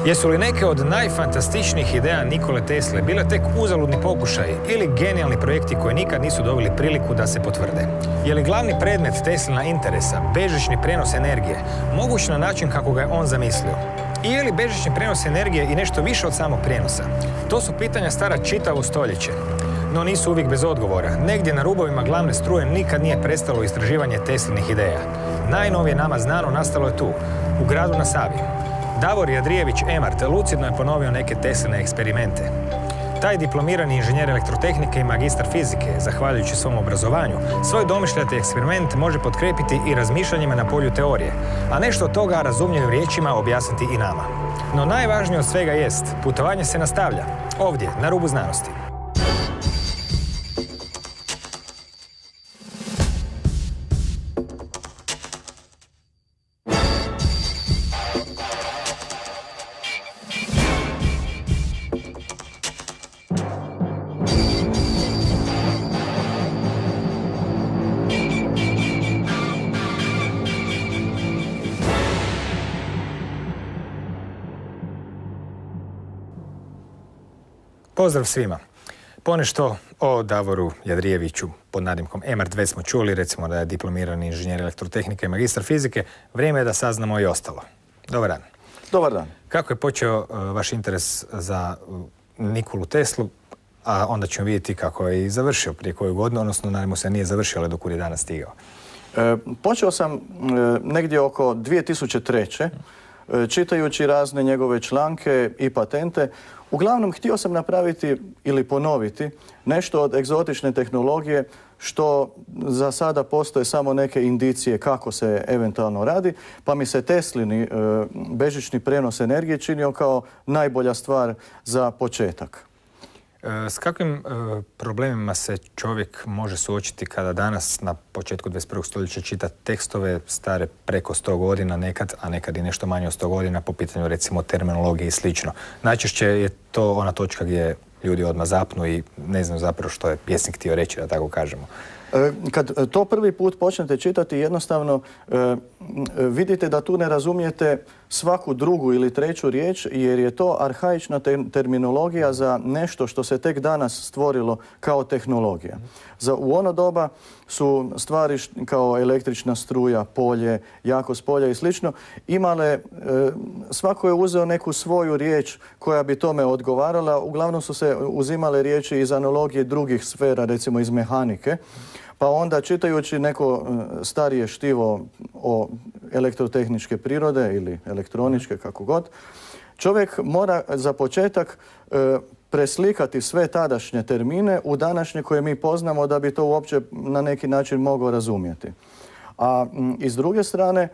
Jesu li neke od najfantastičnijih ideja Nikole Tesle bile tek uzaludni pokušaji ili genijalni projekti koji nikad nisu dobili priliku da se potvrde? Je li glavni predmet Teslina interesa bežični prenos energije moguć na način kako ga je on zamislio? I je li bežični prenos energije i nešto više od samog prijenosa? To su pitanja stara čitavo stoljeće. No nisu uvijek bez odgovora. Negdje na rubovima glavne struje nikad nije prestalo istraživanje Teslinih ideja. Najnovije nama znano nastalo je tu, u gradu na Savi. Davor Jadrijević-Emart lucidno je ponovio neke Tesline eksperimente. Taj diplomirani inženjer elektrotehnike i magistar fizike, zahvaljujući svom obrazovanju, svoj domišljati eksperiment može potkrepiti i razmišljanjima na polju teorije, a nešto od toga razumljivim riječima objasniti i nama. No najvažnije od svega jest, putovanje se nastavlja, ovdje, na rubu znanosti. Pozdrav svima. Ponešto o Davoru Jadrijeviću pod nadimkom Emart već smo čuli, recimo da je diplomirani inženjer elektrotehnike i magistar fizike. Vrijeme je da saznamo i ostalo. Dobar dan. Dobar dan. Kako je počeo vaš interes za Nikolu Teslu, a onda ćemo vidjeti kako je i završio prije koju godinu, odnosno nadamo se nije završio, ali dokud je danas stigao? Počeo sam negdje oko 2003. Čitajući razne njegove članke i patente. Uglavnom, htio sam napraviti ili ponoviti nešto od egzotične tehnologije što za sada postoje samo neke indicije kako se eventualno radi, pa mi se Teslini bežični prenos energije činio kao najbolja stvar za početak. S kakvim problemima se čovjek može suočiti kada danas na početku 21. stoljeća čita tekstove stare preko 100 godina nekad, a nekad i nešto manje od 100 godina po pitanju recimo terminologije i slično? Najčešće je to ona točka gdje ljudi odmah zapnu i ne znaju zapravo što je pjesnik htio reći, da tako kažemo. Kad to prvi put počnete čitati, jednostavno vidite da tu ne razumijete svaku drugu ili treću riječ, jer je to arhaična terminologija za nešto što se tek danas stvorilo kao tehnologija. U ono doba su stvari kao električna struja, polje, jakost polja i slično imale, svako je uzeo neku svoju riječ koja bi tome odgovarala. Uglavnom su se uzimale riječi iz analogije drugih sfera, recimo iz mehanike. Pa onda čitajući neko starije štivo o elektrotehničke prirode ili elektroničke, kako god, čovjek mora za početak preslikati sve tadašnje termine u današnje koje mi poznamo da bi to uopće na neki način mogao razumjeti. A iz druge strane,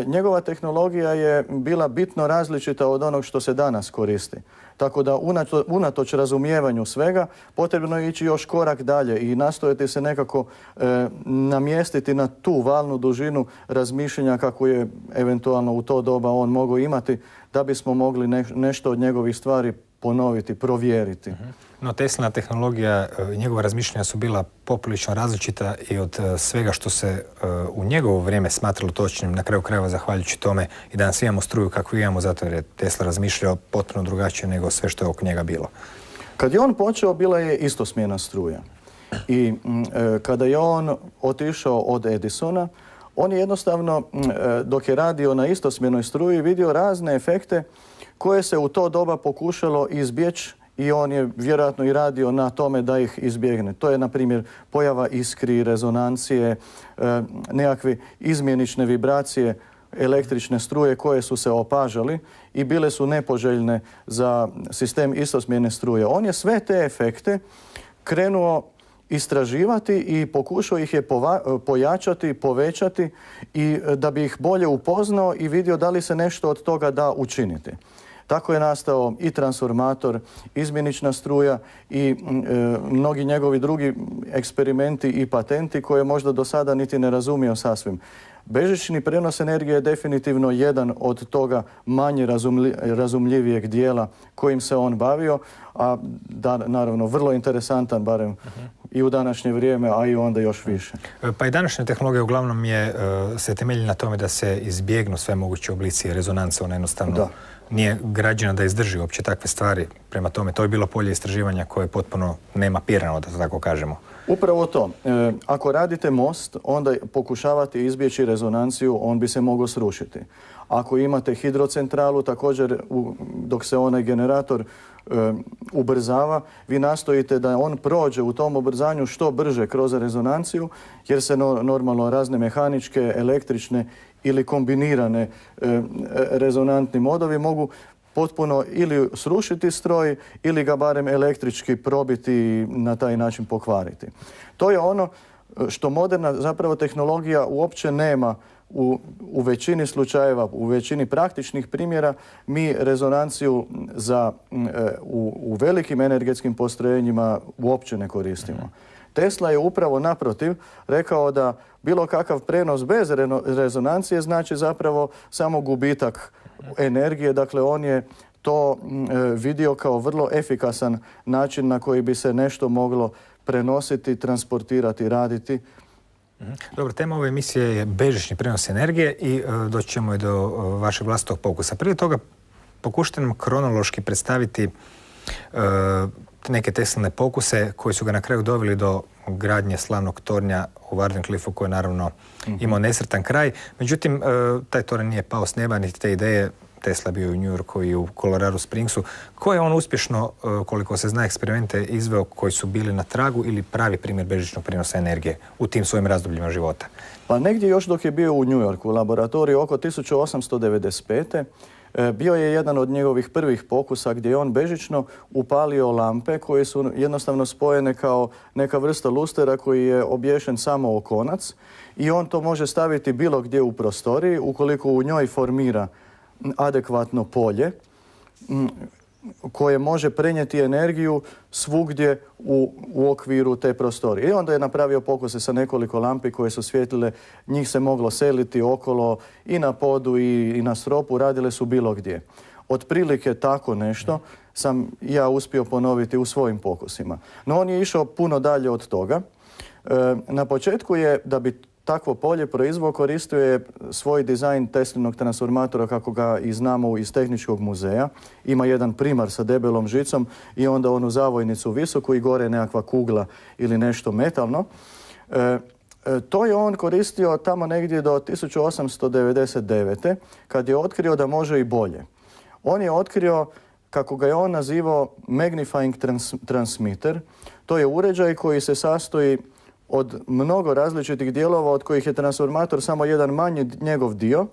njegova tehnologija je bila bitno različita od onog što se danas koristi. Tako da unatoč razumijevanju svega potrebno je ići još korak dalje i nastojati se nekako namjestiti na tu valnu dužinu razmišljanja kako je eventualno u to doba on mogao imati da bismo mogli nešto od njegovih stvari ponoviti, provjeriti. No Teslina tehnologija i njegova razmišljanja su bila poprilično različita i od svega što se u njegovo vrijeme smatralo točnim, na kraju krajeva zahvaljujući tome i danas imamo struju kakvu imamo, zato jer je Tesla razmišljao potpuno drugačije nego sve što je oko njega bilo. Kad je on počeo, bila je istosmjena struja. I kada je on otišao od Edisona, on je jednostavno, dok je radio na istosmjenoj struji, vidio razne efekte koje se u to doba pokušalo izbjeći i on je vjerojatno i radio na tome da ih izbjegne. To je, na primjer, pojava iskri, rezonancije, nekakve izmjenične vibracije električne struje koje su se opažali i bile su nepoželjne za sistem istosmjene struje. On je sve te efekte krenuo istraživati i pokušao ih je pojačati, povećati i da bi ih bolje upoznao i vidio da li se nešto od toga da učiniti. Tako je nastao i transformator, izmjenična struja i mnogi njegovi drugi eksperimenti i patenti koje možda do sada niti ne razumio sasvim. Bežični prenos energije je definitivno jedan od toga manje razumljivijeg dijela kojim se on bavio, a naravno vrlo interesantan, barem i u današnje vrijeme, a i onda još više. Pa i današnja tehnologija uglavnom se temelji na tome da se izbjegnu sve moguće oblici rezonanse. Ona jednostavno nije građena da izdrži uopće takve stvari. Prema tome, to je bilo polje istraživanja koje je potpuno nemapirano, da tako kažemo. Upravo to. Ako radite most, onda pokušavate izbjeći rezonanciju, on bi se mogao srušiti. Ako imate hidrocentralu, također dok se onaj generator ubrzava, vi nastojite da on prođe u tom ubrzanju što brže kroz rezonanciju, jer se normalno razne mehaničke, električne ili kombinirane rezonantni modovi mogu potpuno ili srušiti stroj ili ga barem električki probiti i na taj način pokvariti. To je ono što moderna zapravo tehnologija uopće nema u većini slučajeva, u većini praktičnih primjera. Mi rezonanciju u velikim energetskim postrojenjima uopće ne koristimo. Tesla je upravo naprotiv rekao da bilo kakav prenos bez rezonancije znači zapravo samo gubitak energije. Dakle, on je to vidio kao vrlo efikasan način na koji bi se nešto moglo prenositi, transportirati, raditi. Dobro, tema ove emisije je bežični prenos energije i doći ćemo i do vašeg vlastitog pokusa. Prije toga pokušajte nam kronološki predstaviti neke Tesline pokuse koji su ga na kraju doveli do gradnje slavnog tornja u Wardenclyffu koji je naravno imao nesretan kraj. Međutim, taj toranj nije pao s neba, niti te ideje. Tesla bio u New Yorku i u Colorado Springsu. Koje je on uspješno, koliko se zna, eksperimente izveo koji su bili na tragu ili pravi primjer bežičnog prenosa energije u tim svojim razdobljima života? Pa negdje još dok je bio u New Yorku u laboratoriju oko 1895. Bio je jedan od njegovih prvih pokusa gdje je on bežično upalio lampe koje su jednostavno spojene kao neka vrsta lustera koji je obješen samo o konac i on to može staviti bilo gdje u prostoriji ukoliko u njoj formira adekvatno polje koje može prenijeti energiju svugdje u okviru te prostorije. I onda je napravio pokuse sa nekoliko lampi koje su svjetlile, njih se moglo seliti okolo i na podu i na stropu, radile su bilo gdje. Otprilike tako nešto sam ja uspio ponoviti u svojim pokusima. No on je išao puno dalje od toga. Na početku je, da bi takvo polje proizveo, koristio je svoj dizajn Teslinog transformatora kako ga i znamo iz Tehničkog muzeja. Ima jedan primar sa debelom žicom i onda onu zavojnicu visoku i gore nekakva kugla ili nešto metalno. To je on koristio tamo negdje do 1899. kad je otkrio da može i bolje. On je otkrio, kako ga je on nazivao, magnifying transmitter. To je uređaj koji se sastoji od mnogo različitih dijelova od kojih je transformator samo jedan manji njegov dio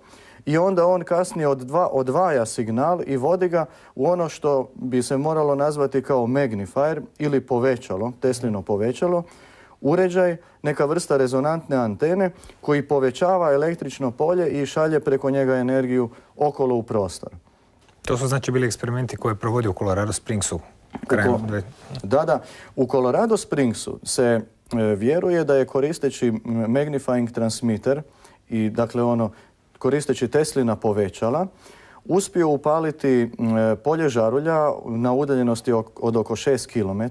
i onda on kasnije odvaja signal i vodi ga u ono što bi se moralo nazvati kao magnifier ili povećalo, Teslino povećalo, uređaj, neka vrsta rezonantne antene koji povećava električno polje i šalje preko njega energiju okolo u prostor. To su znači bili eksperimenti koje je provodio u Colorado Springsu. Da. U Colorado Springsu se vjeruje da je koristeći magnifying transmitter i dakle koristeći Teslina povećala uspio upaliti polje žarulja na udaljenosti od oko 6 km.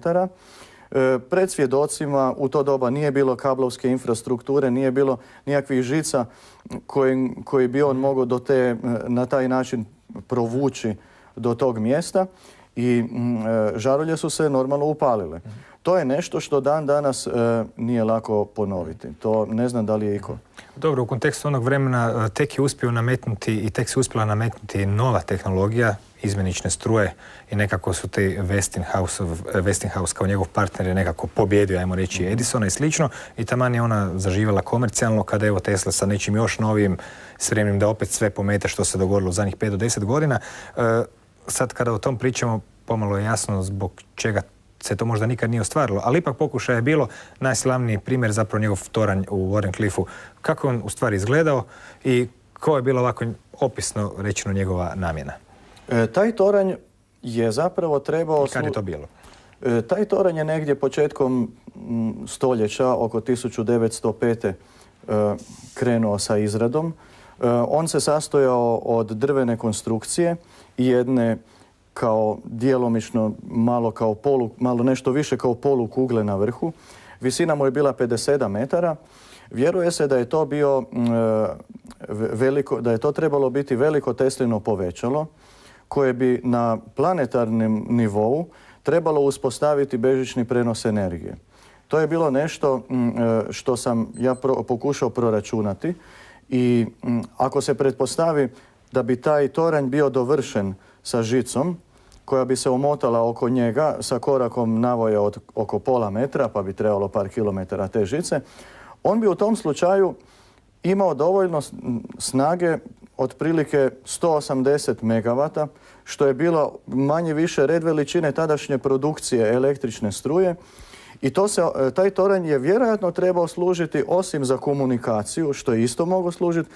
Pred svjedocima u to doba nije bilo kablovske infrastrukture, nije bilo nijakvih žica koji bi on mogao na taj način provući do tog mjesta i žarulje su se normalno upalile. To je nešto što dan danas nije lako ponoviti. To ne znam da li je iko. Dobro, u kontekstu onog vremena tek je uspio nametnuti i tek se uspjela nametnuti nova tehnologija, izmjenične struje i nekako su te Westinghouse kao njegov partner je nekako pobjedio, ajmo reći, Edisona i slično i taman je ona zaživjela komercijalno kada evo Tesla sa nečim još novijim spremnim da opet sve pomete što se dogodilo u zadnjih 5 do 10 godina. Sad kada o tom pričamo, pomalo je jasno zbog čega se to možda nikad nije ostvarilo, ali ipak pokušaj je bilo najslavniji primjer zapravo njegov toranj u Wardenclyffu. Kako on u stvari izgledao i koja je bila ovako opisno rečeno njegova namjena? Taj toranj je zapravo trebao... Kad je to bilo? Taj toranj je negdje početkom stoljeća, oko 1905. Krenuo sa izradom. On se sastojao od drvene konstrukcije i jedne kao djelomično malo nešto više kao polukugle na vrhu. visina mu je bila 57 metara. Vjeruje se da je to bio da je to trebalo biti veliko Teslino povećalo koje bi na planetarnom nivou trebalo uspostaviti bežični prenos energije. To je bilo nešto što sam ja pokušao proračunati i ako se pretpostavi da bi taj toranj bio dovršen sa žicom koja bi se omotala oko njega sa korakom navoja od oko pola metra, pa bi trebalo par kilometara te žice, on bi u tom slučaju imao dovoljno snage otprilike 180 megavata, što je bilo manje više red veličine tadašnje produkcije električne struje. I taj toranj je vjerojatno trebao služiti osim za komunikaciju, što je isto moglo služiti,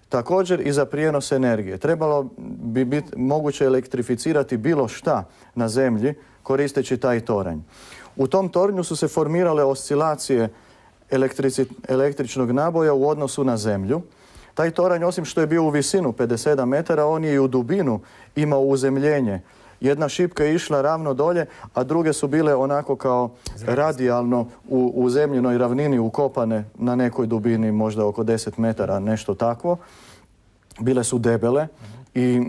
također i za prijenos energije. Trebalo bi biti moguće elektrificirati bilo šta na zemlji koristeći taj toranj. U tom tornju su se formirale oscilacije električnog naboja u odnosu na zemlju. Taj toranj, osim što je bio u visinu 57 metara, on je i u dubinu imao uzemljenje. Jedna šipka je išla ravno dolje, a druge su bile onako kao radijalno u zemljinoj ravnini ukopane na nekoj dubini, možda oko 10 metara, nešto takvo. Bile su debele i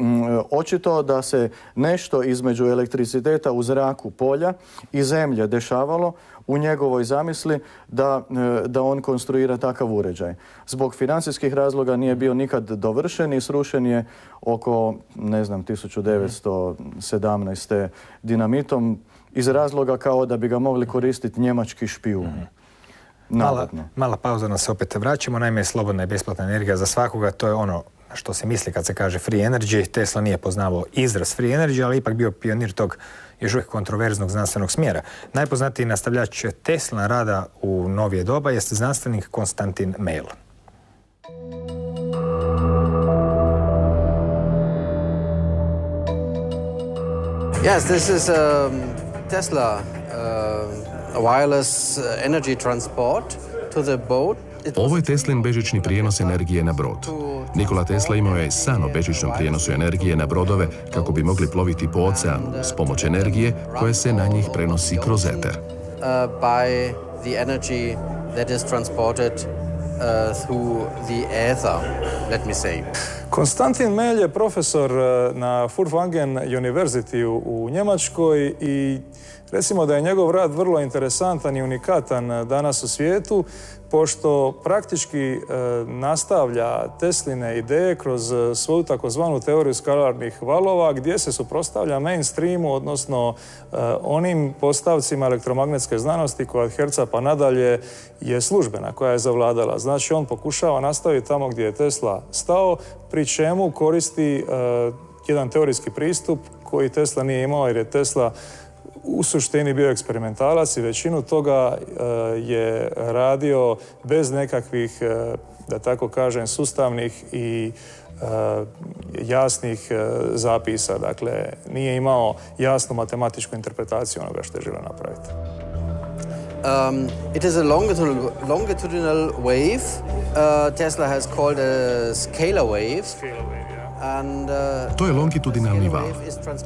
očito da se nešto između elektriciteta u zraku, polja i zemlje dešavalo u njegovoj zamisli da on konstruira takav uređaj. Zbog financijskih razloga nije bio nikad dovršen i srušen je oko, 1917. dinamitom iz razloga kao da bi ga mogli koristiti njemački špijuni. Mala pauza, nas se opet vraćamo. Naime, slobodna i besplatna energija za svakoga, to je ono što se misli kad se kaže free energy. Tesla nije poznavao izraz free energy, ali ipak bio pionir tog još uvijek kontroverznog znanstvenog smjera. Najpoznatiji nastavljač Teslina rada u novije doba jest znanstvenik Konstantin Meil. Yes, this is Tesla wireless energy transport to the boat. Ovo je Teslin bežični prijenos energije na brod. Nikola Tesla imao je san o bežičnom prijenosu energije na brodove kako bi mogli ploviti po oceanu s pomoć energije koja se na njih prenosi kroz eter. By the energy that is transported through the ether, let me say. Konstantin Meil je profesor na Furtwangen University u Njemačkoj i recimo da je njegov rad vrlo interesantan i unikatan danas u svijetu, pošto praktički nastavlja Tesline ideje kroz svoju takozvanu teoriju skalarnih valova, gdje se suprotstavlja mainstreamu, odnosno onim postavcima elektromagnetske znanosti koja od Herca pa nadalje je službena, koja je zavladala. Znači on pokušava nastaviti tamo gdje je Tesla stao, pri čemu koristi jedan teorijski pristup koji Tesla nije imao, jer je Tesla u suštini bio eksperimentalac i većinu toga je radio bez nekakvih, da tako kažem, sustavnih i jasnih zapisa. Dakle, nije imao jasnu matematičku interpretaciju onoga što je želio napraviti. It is a longitudinal wave. Tesla has called a scalar wave. To je longitudinalni val.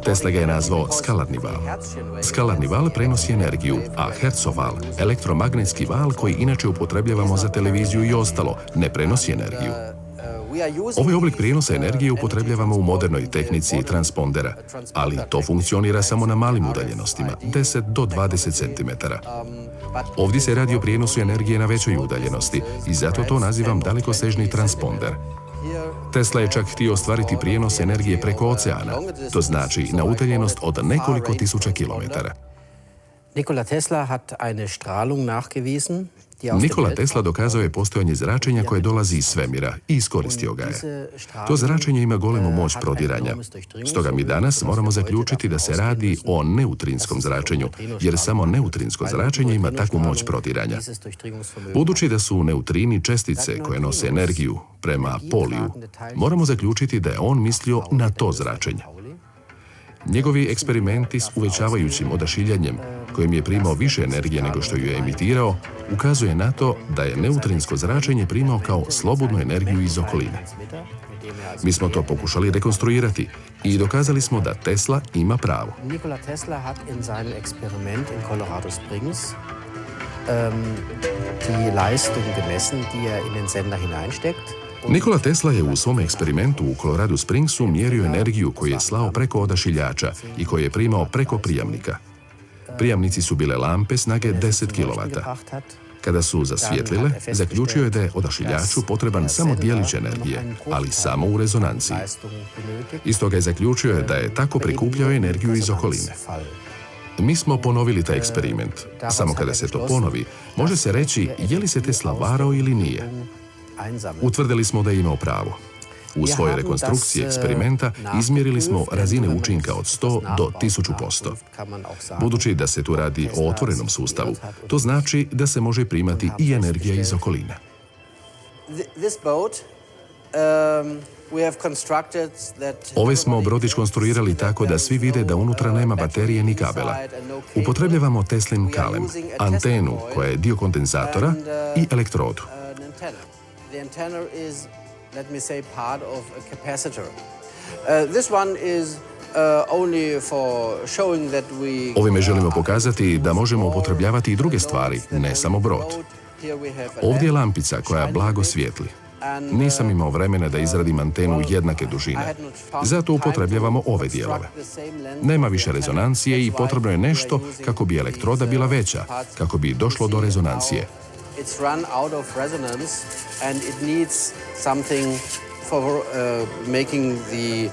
Tesla ga je nazvao skalarni val. Skalarni val prenosi energiju, a Hertzov val, elektromagnetski val koji inače upotrebljavamo za televiziju i ostalo, ne prenosi energiju. Ovaj oblik prijenosa energije upotrebljavamo u modernoj tehnici transpondera, ali to funkcionira samo na malim udaljenostima, 10 do 20 cm. Ovdje se radi o prijenosu energije na većoj udaljenosti i zato to nazivam dalekosežni transponder. Tesla je čak htio ostvariti prijenos energije preko oceana, to znači na udaljenost od nekoliko tisuća kilometara. Nikola Tesla hat eine Strahlung nachgewiesen. Nikola Tesla dokazao je postojanje zračenja koje dolazi iz svemira i iskoristio ga je. To zračenje ima golemu moć prodiranja. Stoga mi danas moramo zaključiti da se radi o neutrinskom zračenju, jer samo neutrinsko zračenje ima takvu moć prodiranja. Budući da su neutrini čestice koje nose energiju prema poliju, moramo zaključiti da je on mislio na to zračenje. Njegovi eksperimenti s uvećavajućim odašiljanjem, kojim je primao više energije nego što ju je emitirao, ukazuje na to da je neutrinsko zračenje primao kao slobodnu energiju iz okoline. Mi smo to pokušali rekonstruirati i dokazali smo da Tesla ima pravo. Nikola Tesla hat in seinem Experiment in Colorado Springs die Leistung gemessen, die in den Sender hineinsteckt. Nikola Tesla je u svom eksperimentu u Colorado Springsu mjerio energiju koju je slao preko odašiljača i koju je primao preko prijamnika. Prijamnici su bile lampe snage 10 kW. Kada su zasvijetlile, zaključio je da je odašiljaču potreban samo dijelić energije, ali samo u rezonanciji. Iz toga je zaključio da je tako prikupljao energiju iz okoline. Mi smo ponovili taj eksperiment. Samo kada se to ponovi, može se reći je li se Tesla varao ili nije. Utvrdili smo da je imao pravo. U svojoj rekonstrukciji eksperimenta izmjerili smo razine učinka od 100 do 1000%. Budući da se tu radi o otvorenom sustavu, to znači da se može primati i energija iz okoline. Ove smo brodić konstruirali tako da svi vide da unutra nema baterije ni kabela. Upotrebljavamo Teslin kalem, antenu koja je dio kondenzatora i elektrodu. Let me say, part of a capacitor. This one is only for showing that we... Ovime želimo pokazati da možemo upotrebljavati i druge stvari, ne samo brod. Ovdje je lampica koja blago svijetli. Nisam imao vremena da izradim antenu jednake dužine. Zato upotrebljavamo ove dijelove. Nema više rezonancije i potrebno je nešto kako bi elektroda bila veća, kako bi došlo do rezonancije. It's run out of resonance and it needs something for making the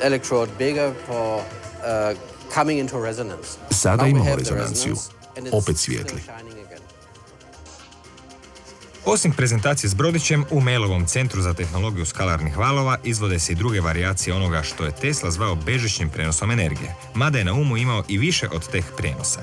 electrode bigger for coming into resonance. Sada imamo rezonanciju. Opet svijetli. Osim prezentacije s brodićem, u Mailovom centru za tehnologiju skalarnih valova izvode se i druge varijacije onoga što je Tesla zvao bežičnim prenosom energije, mada je na umu imao i više od teh prijenosa.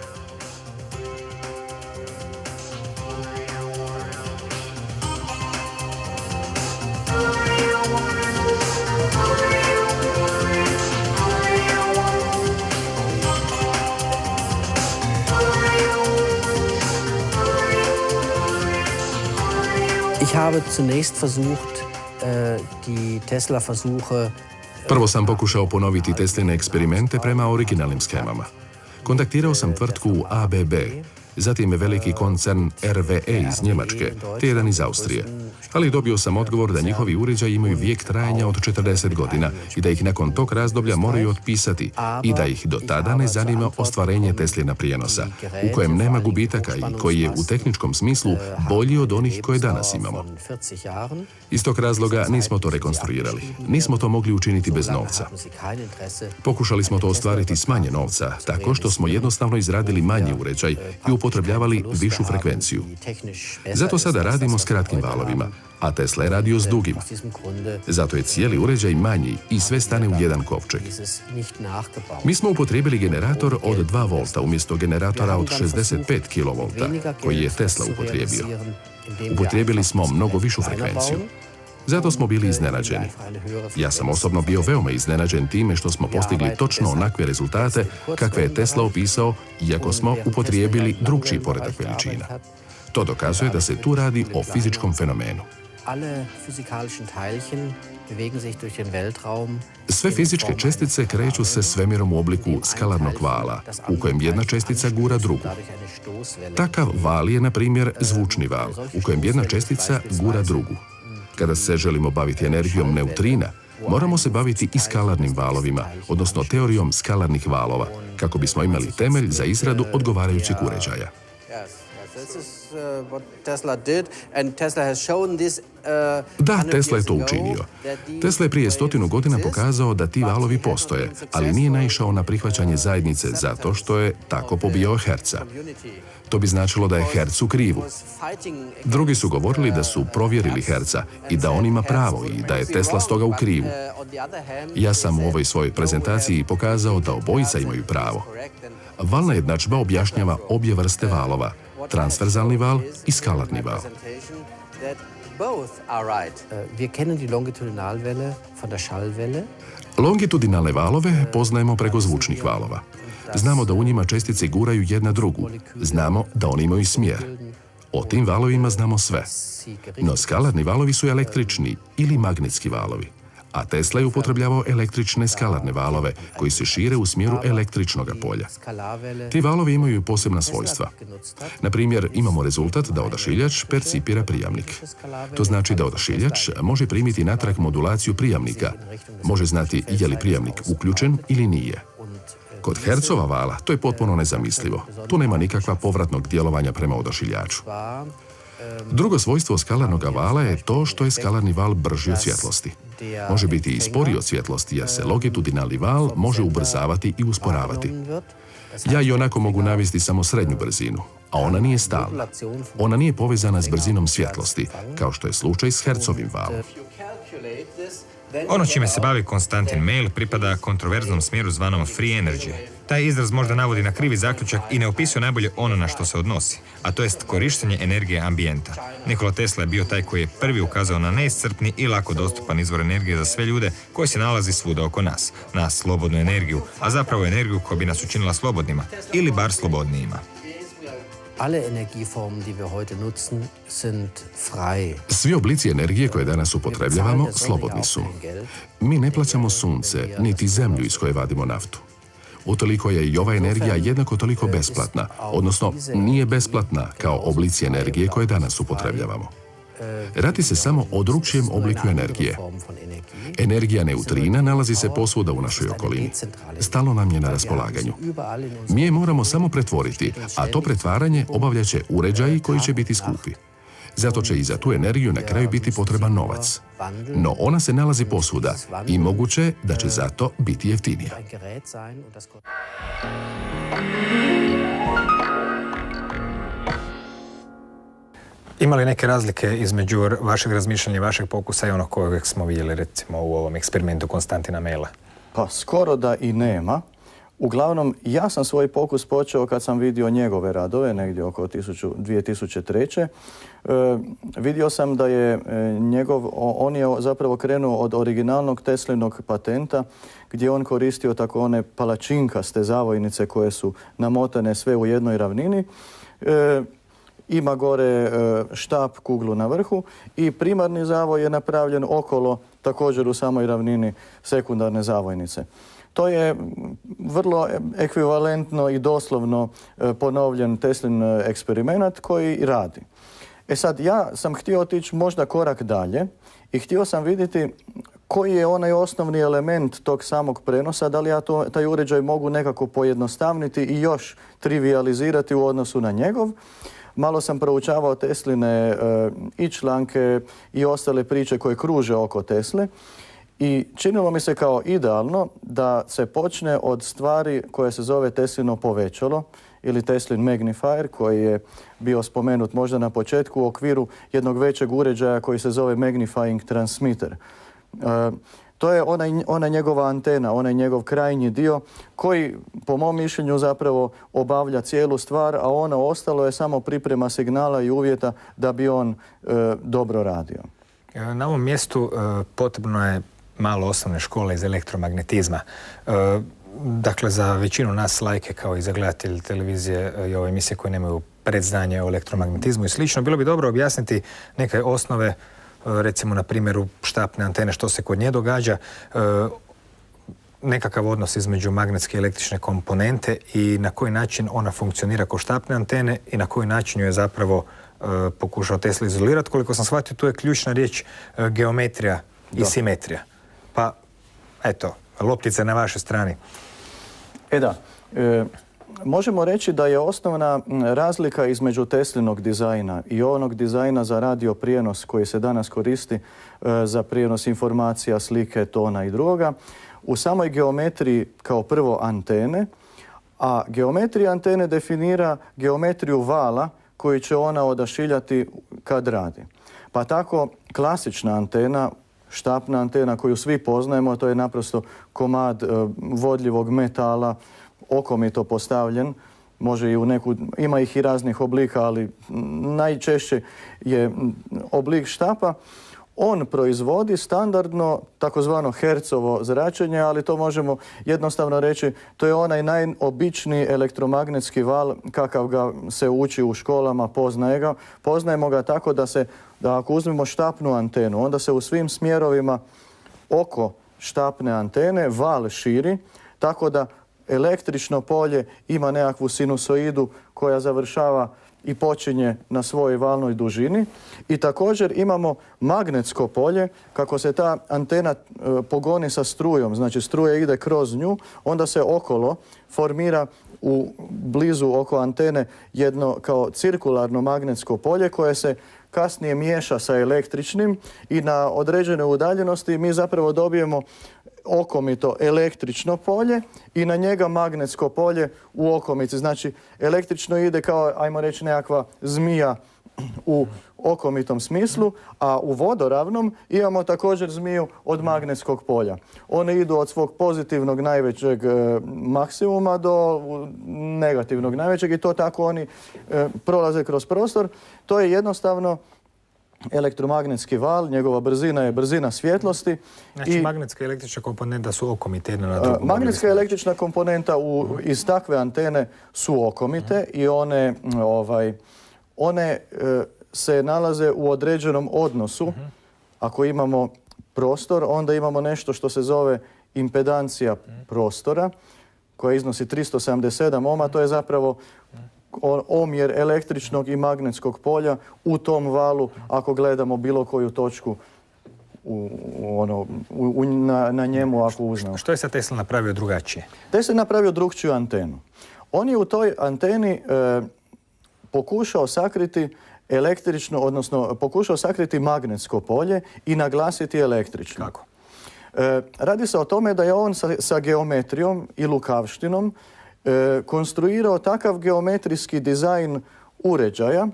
Ich habe zunächst versucht, die Tesla-Versuche... Prvo sam pokušao ponoviti Tesline eksperimente prema originalnim schemama. Kontaktirao sam tvrtku ABB, zatim veliki koncern RWE iz Njemačke, te jedan iz Austrije. Ali dobio sam odgovor da njihovi uređaji imaju vijek trajanja od 40 godina i da ih nakon tog razdoblja moraju otpisati i da ih do tada ne zanima ostvarenje Teslina prijenosa, u kojem nema gubitaka i koji je u tehničkom smislu bolji od onih koje danas imamo. Iz tog razloga nismo to rekonstruirali. Nismo to mogli učiniti bez novca. Pokušali smo to ostvariti s manje novca, tako što smo jednostavno izradili manji uređaj i upotrebljavali višu frekvenciju. Zato sada radimo s kratkim valovima, a Tesla je radio s dugima. Zato je cijeli uređaj manji i sve stane u jedan kovčeg. Mi smo upotrijebili generator od 2 volta umjesto generatora od 65 kV, koji je Tesla upotrijebio. Upotrijebili smo mnogo višu frekvenciju. Zato smo bili iznenađeni. Ja sam osobno bio veoma iznenađen time što smo postigli točno onakve rezultate kakve je Tesla opisao, iako smo upotrijebili drugčiji poredak veličina. To dokazuje da se tu radi o fizičkom fenomenu. Sve fizičke čestice kreću se svemirom u obliku skalarnog vala, u kojem jedna čestica gura drugu. Takav val je, na primjer, zvučni val, u kojem jedna čestica gura drugu. Kada se želimo baviti energijom neutrina, moramo se baviti i skalarnim valovima, odnosno teorijom skalarnih valova, kako bismo imali temelj za izradu odgovarajućeg uređaja. Da, Tesla je to učinio. Tesla je prije 100 godina pokazao da ti valovi postoje, ali nije naišao na prihvaćanje zajednice zato što je tako pobijao Herca. To bi značilo da je Herc u krivu. Drugi su govorili da su provjerili Herca i da on ima pravo i da je Tesla stoga u krivu. Ja sam u ovoj svojoj prezentaciji pokazao da obojica imaju pravo. Valna jednadžba objašnjava obje vrste valova, transverzalni val i skalarni val. Longitudinalne valove poznajemo preko zvučnih valova. Znamo da u njima čestice guraju jedna drugu. Znamo da oni imaju smjer. O tim valovima znamo sve. No skalarni valovi su električni ili magnetski valovi. a Tesla je upotrebljavao električne skalarne valove koji se šire u smjeru električnog polja. Ti valovi imaju posebna svojstva. Na primjer, imamo rezultat da odašiljač percipira prijamnik. To znači da odašiljač može primiti natrag modulaciju prijamnika, može znati je li prijamnik uključen ili nije. Kod Hertzova vala to je potpuno nezamislivo. Tu nema nikakva povratnog djelovanja prema odašiljaču. Drugo svojstvo skalarnog vala je to što je skalarni val brži od svjetlosti. Može biti i sporiji od svjetlosti jer se longitudinalni val može ubrzavati i usporavati. Ja i onako mogu navesti samo srednju brzinu, a ona nije stalna. Ona nije povezana s brzinom svjetlosti, kao što je slučaj s Hertzovim valom. Ono čime se bavi Konstantin Meil pripada kontroverznom smjeru zvanom free energy. Taj izraz možda navodi na krivi zaključak i ne opisuje najbolje ono na što se odnosi, a to jest korištenje energije ambijenta. Nikola Tesla je bio taj koji je prvi ukazao na neiscrpni i lako dostupan izvor energije za sve ljude koji se nalazi svuda oko nas. Na slobodnu energiju, a zapravo energiju koja bi nas učinila slobodnima, ili bar slobodnijima. Alle Energieformen, die wir heute nutzen, sind frei. Svi oblici energije koje danas upotrebljavamo slobodni su. Mi ne plaćamo sunce, niti zemlju iz koje vadimo naftu. Utoliko je i ova energija jednako toliko besplatna, odnosno nije besplatna kao oblici energije koje danas upotrebljavamo. Radi se samo o drugčijem obliku energije. Energija neutrina nalazi se posvuda u našoj okolini. Stalno nam je na raspolaganju. Mi je moramo samo pretvoriti, a to pretvaranje obavljat će uređaji koji će biti skupi. Zato će i za tu energiju na kraju biti potreban novac. No ona se nalazi posvuda i moguće da će zato biti jeftinija. Ima li neke razlike između vašeg razmišljanja i vašeg pokusa i onog kojeg smo vidjeli recimo u ovom eksperimentu Konstantina Meila? Pa skoro da i nema. Uglavnom, ja sam svoj pokus počeo kad sam vidio njegove radove, negdje oko 2003. Vidio sam da je on je zapravo krenuo od originalnog Teslinog patenta, gdje on koristio tako one palačinkaste zavojnice koje su namotane sve u jednoj ravnini. Ima gore štap, kuglu na vrhu i primarni zavoj je napravljen okolo, također u samoj ravnini sekundarne zavojnice. To je vrlo ekvivalentno i doslovno ponovljen Teslin eksperimenat koji radi. E sad, ja sam htio otići možda korak dalje i htio sam vidjeti koji je onaj osnovni element tog samog prenosa, da li ja taj uređaj mogu nekako pojednostavniti i još trivializirati u odnosu na njegov. Malo sam proučavao Tesline i članke i ostale priče koje kruže oko Tesle i činilo mi se kao idealno da se počne od stvari koje se zove Teslino povećalo ili Teslin magnifier koji je bio spomenut možda na početku u okviru jednog većeg uređaja koji se zove magnifying transmitter. To je ona njegova antena, onaj njegov krajnji dio koji po mom mišljenju zapravo obavlja cijelu stvar, a ono ostalo je samo priprema signala i uvjeta da bi on dobro radio. Na ovom mjestu potrebno je malo osnovne škole iz elektromagnetizma. Dakle, za većinu nas lajke kao i za gledatelji televizije i ove emisije koje nemaju predznanje o elektromagnetizmu i slično, bilo bi dobro objasniti neke osnove, recimo na primjeru štapne antene, što se kod nje događa, nekakav odnos između magnetske i električne komponente i na koji način ona funkcionira kod štapne antene i na koji način ju je zapravo pokušao Tesla izolirati. Koliko sam shvatio, tu je ključna riječ geometrija i simetrija. Pa, eto, loptica je na vašoj strani. Da. Možemo reći da je osnovna razlika između Teslinog dizajna i onog dizajna za radio prijenos koji se danas koristi za prijenos informacija, slike, tona i drugoga, u samoj geometriji kao prvo antene, a geometrija antene definira geometriju vala koju će ona odašiljati kad radi. Pa tako klasična antena, štapna antena koju svi poznajemo, to je naprosto komad vodljivog metala, okomito postavljen, može i u neku, ima ih i raznih oblika, ali najčešće je oblik štapa. On proizvodi standardno takozvano Hertzovo zračenje, ali to možemo jednostavno reći, to je onaj najobičniji elektromagnetski val kakav ga se uči u školama, poznajemo ga tako da ako uzmemo štapnu antenu, onda se u svim smjerovima oko štapne antene val širi, tako da električno polje ima nekakvu sinusoidu koja završava i počinje na svojoj valnoj dužini. I također imamo magnetsko polje, kako se ta antena pogoni sa strujom, znači struja ide kroz nju, onda se okolo formira u blizu oko antene jedno kao cirkularno magnetsko polje koje se kasnije miješa sa električnim i na određenoj udaljenosti mi zapravo dobijemo okomito električno polje i na njega magnetsko polje u okomici. Znači električno ide kao, ajmo reći, nekakva zmija u okomitom smislu, a u vodoravnom imamo također zmiju od magnetskog polja. One idu od svog pozitivnog najvećeg maksimuma do negativnog najvećeg i to tako oni prolaze kroz prostor. To je jednostavno elektromagnetski val, njegova brzina je brzina svjetlosti. Znači magnetska i električna komponenta su okomite jedna na drugu. Magnetska i električna komponenta iz takve antene su okomite i one se nalaze u određenom odnosu. Ako imamo prostor, onda imamo nešto što se zove impedancija prostora, koja iznosi 377 ohma. To je zapravo omjer električnog i magnetskog polja u tom valu, ako gledamo bilo koju točku na njemu, ako uzmemo. Što je sad Tesla napravio drugačije? Tesla je napravio drugčiju antenu. On je u toj anteni pokušao sakriti električno, odnosno pokušao sakriti magnetsko polje i naglasiti električno. Kako? Radi se o tome da je on sa geometrijom i lukavštinom konstruirao takav geometrijski dizajn uređaja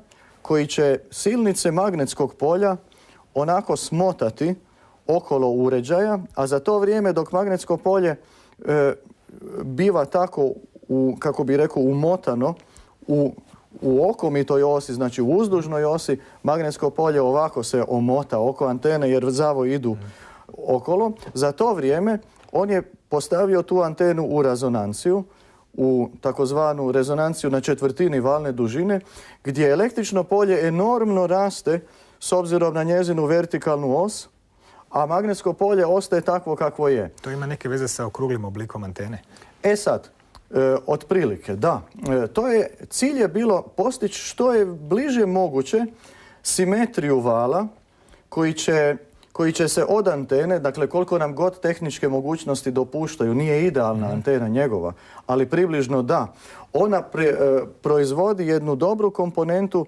koji će silnice magnetskog polja onako smotati okolo uređaja, a za to vrijeme dok magnetsko polje biva tako, kako bi rekao, umotano u okomitoj osi, znači u uzdužnoj osi, magnetsko polje ovako se omota oko antene jer zavo idu okolo. Za to vrijeme on je postavio tu antenu u rezonanciju, u takozvanu rezonanciju na četvrtini valne dužine, gdje električno polje enormno raste s obzirom na njezinu vertikalnu os, a magnetsko polje ostaje takvo kakvo je. To ima neke veze sa okruglim oblikom antene? Sad, otprilike, da. Cilj je bilo postići što je bliže moguće simetriju vala koji će se od antene, dakle koliko nam god tehničke mogućnosti dopuštaju, nije idealna antena njegova, ali približno da. Ona proizvodi jednu dobru komponentu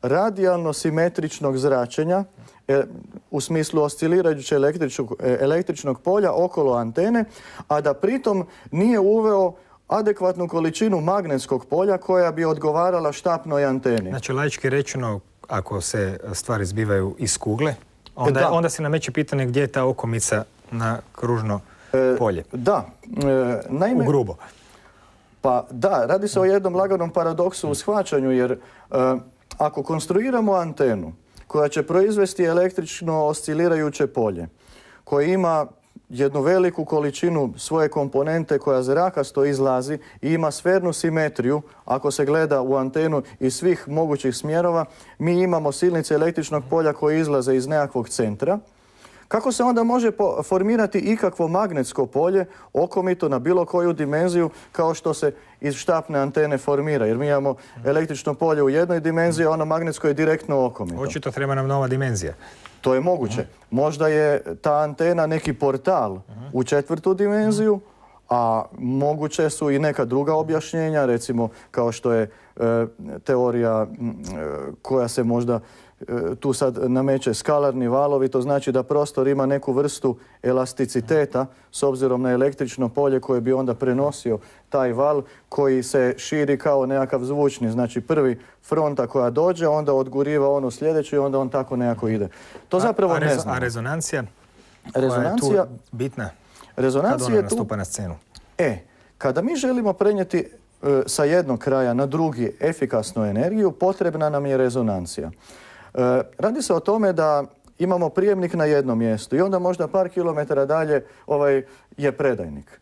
radijalno simetričnog zračenja, u smislu oscilirajućeg električnog polja okolo antene, a da pritom nije uveo adekvatnu količinu magnetskog polja koja bi odgovarala štapnoj anteni. Znači, laički rečeno, ako se stvari zbivaju iz kugle, onda se nameće pitanje gdje je ta okomica na kružno polje. Da. Naime, ugrubo. Pa da, radi se o jednom laganom paradoksu u shvaćanju, jer ako konstruiramo antenu koja će proizvesti električno oscilirajuće polje, koje ima jednu veliku količinu svoje komponente koja zrakasto izlazi i ima sfernu simetriju, ako se gleda u antenu iz svih mogućih smjerova, mi imamo silnice električnog polja koje izlaze iz nekakvog centra. Kako se onda može formirati ikakvo magnetsko polje okomito na bilo koju dimenziju kao što se iz štapne antene formira? Jer mi imamo električno polje u jednoj dimenziji, a ono magnetsko je direktno okomito. Očito treba nam nova dimenzija. To je moguće. Možda je ta antena neki portal u četvrtu dimenziju, a moguće su i neka druga objašnjenja, recimo kao što je teorija koja se možda tu sad nameće skalarni valovi, to znači da prostor ima neku vrstu elasticiteta s obzirom na električno polje koje bi onda prenosio taj val koji se širi kao nekakav zvučni. Znači prvi fronta koja dođe, onda odguriva ono sljedeće i onda on tako nekako ide. To zapravo ne znamo. A rezonancija? Rezonancija je tu bitna? Kad ona nastupa na scenu? Kada mi želimo prenijeti sa jednog kraja na drugi efikasnu energiju, potrebna nam je rezonancija. Radi se o tome da imamo prijemnik na jednom mjestu i onda možda par kilometara dalje je predajnik.